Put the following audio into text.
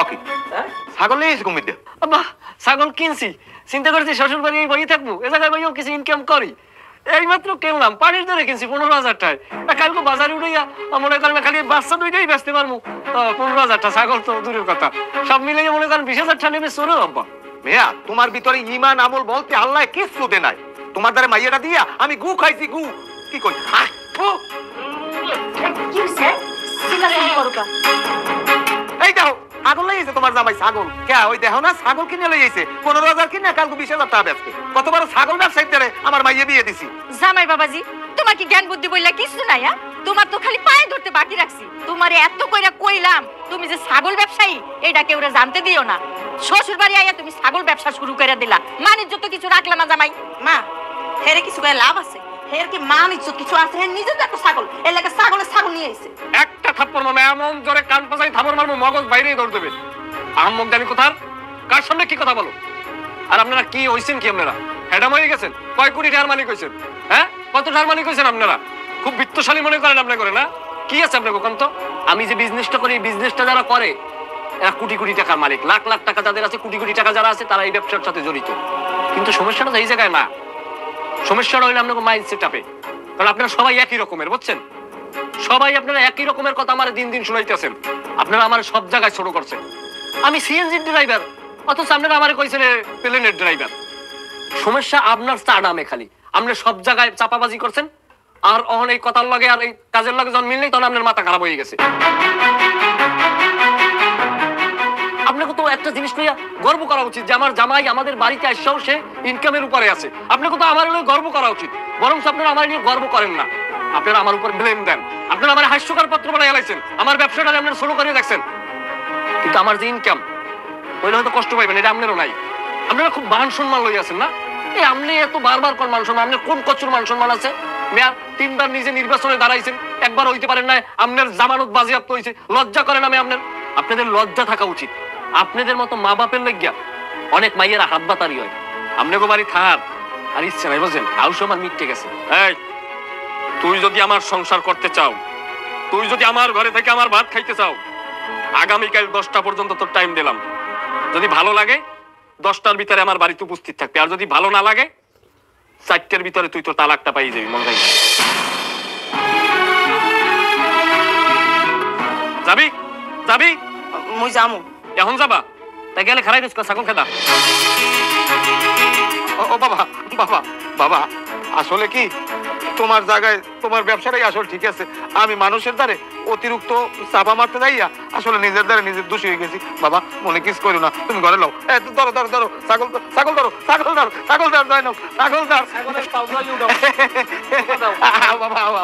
ওকে ছাগল নিয়ে এসে কুমির আব্বা ছাগল কিনছি, চিন্তা করছি শ্বশুর বাড়ি বই থাকবো, এ জায়গায় বইও কিছু ইনকাম করি। এইমাত্র কিনলাম, পানির দরে কিনছি 15,000 টাকায়। কালকে বাজারে উঠাইয়া মনে করেন খালি বাচ্চা দুইটাই বেচতে পারবো 15,000 টাকা, ছাগল তো দূরের কথা, সব মিলিয়ে মনে করেন 20,000 টাকা নেবে চলো। আব্বা মেয়া তোমার ভিতরে ইমান আমল বলতে আল্লাহ কিছু দে নাই। তোমার দ্বারা মাইয়াটা দিয়া আমি গু খাইছি, গু কি কই এই দেখো ছাগল লইছে তোমার জামাই, ছাগল কে ওই দেখো না ছাগল কিনে লইছে 15,000 কিনে কালকে 20,000 টাকা বেচতে। কত বড় ছাগল ব্যবসায়ীদের আমার মাইয়ে বিয়ে দিছি। জামাই বাবাজি তোমার কি জ্ঞান বুদ্ধি বললা কিছু নাই? তোমার তো খালি পায়ে ধরতে বাকি রাখছি। তোমার এত কইরা কইলাম তুমি যে ছাগল ব্যবসায়ী এটা কেউ জানতে দিও না। শ্বশুর বাড়ি আইয়া তুমি ছাগল ব্যবসা শুরু করে দিলা, মান ইজ্জত তো কিছু রাখলা না জামাই। মা হেরে কিছু করে লাভ আছে? হের কি মান ইজ্জত কিছু আছে? হে নিজে তো একটা ছাগল, এর লাগে ছাগল নিয়ে আইছে। একটা থাপ্পড় মারবো, এমন জোরে কান পাশাই থাপ্পড় মারবো মগজ বাইরেই ধরে দেবে। আহম্মক জানি কোথার, কার সামনে কি কথা বলো? আর আপনারা কি হইছেন কি? আপনারা হেডাম হয়ে গেছেন? কয় কোটি টাকার মালিক হইছেন? হ্যাঁ কত টাকার মালিক হইছেন আপনারা? খুব বিত্তশালী মনে করেন আপনি, করে না? কি আছে আপনাকে কোন তো? আমি যে বিজনেসটা করি, বিজনেসটা যারা করে এরা কোটি কোটি টাকার মালিক, লাখ লাখ টাকা যাদের আছে, কোটি কোটি টাকা যারা আছে তারা এই ব্যবসার সাথে জড়িত। কিন্তু সমস্যাটা এই জায়গায় না, সমস্যাটা হইলে আপনাকে মাইন্ডসেট আপে। কারণ আপনারা সবাই একই রকমের, বুঝছেন? সবাই আপনারা একই রকমের কথা আমার দিন দিন শুনাইতেছেন। আপনারা আমার সব জায়গায় ছোট করছেন। আমি সিএনজি ড্রাইভার, অথচ আপনারা আমার কইছেন প্লেনের ড্রাইভার। সমস্যা আপনার চা নামে খালি, আপনি সব জায়গায় চাপাবাজি করছেন। আর অহন এই কথার লগে আর এই কাজের লগে যখন মিল নেই তখন আপনার মাথা খারাপ হয়ে গেছে। আপনাকে তো একটা জিনিস নিয়ে গর্ব করা উচিত যে আমার জামাই আমাদের বাড়িতে আসছেও সে ইনকামের উপরে আছে। আপনাকে তো আমার নিয়ে গর্ব করা উচিত, বরং আপনারা আমার নিয়ে গর্ব করেন না। আপনারা আমার উপর ব্লেম দেন, আপনারা আমার হাস্যকর পত্র বানাই এলাইছেন, আমার ব্যবসাটা আপনারা শুরু করে দেখছেন। কিন্তু আমার যে ইনকাম ওইটা হয়তো কষ্ট পাইবেন, এটা আপনারও নাই। আপনারা খুব মান সম্মান লই আছেন না? এই আপনি এত বারবার কোন মান সম্মান, আপনার কোন কচুর মান সম্মান আছে? মেয়ার 3বার নিজে নির্বাচনে দাঁড়াইছেন, একবার হইতে পারেন না, আপনার জামানত বাজেয়াপ্ত হয়েছে, লজ্জা করেন আমি আপনার? আপনাদের লজ্জা থাকা উচিত। আপনাদের মতো মা বাপের লাগিয়া অনেক মাইয়েরা হাত বাতারি হয়। আপনাকে বাড়ি থার আর ইচ্ছে নাই, বুঝলেন? আউশ আমার মিটে গেছে। এই তুই যদি আমার সংসার করতে চাও, তুই যদি আমার ঘরে থেকে আমার ভাত খাইতে চাও, আগামীকাল 10টা পর্যন্ত তোর টাইম দিলাম। যদি ভালো লাগে 10টার ভিতরে আমার বাড়িতে উপস্থিত থাকবে, আর যদি ভালো না লাগে 4টের ভিতরে তুই তোর তালাকটা পাই যাবি। মনে রাখবি। যাবি? যাবি? মুই যামু। এখন যাবা? তাই গেলে খারাই দিস ছাগল খেদা। ও বাবা বাবা বাবা, আসলে কি তোমার জায়গায় তোমার ব্যবসাটাই আসলে ঠিক আছে। আমি মানুষের দ্বারে অতিরিক্ত চাপা মারতে যাইয়া আসলে নিজের দ্বারা নিজের দোষী হয়ে গেছি। বাবা মনে কিছু করো না, তুমি ঘরে নাও। ধরো ধরো ধরো ছাগল, ছাগল ধরো, ছাগল ধরো, ছাগল ধর, যাই নাও ছাগল ধর। বাবা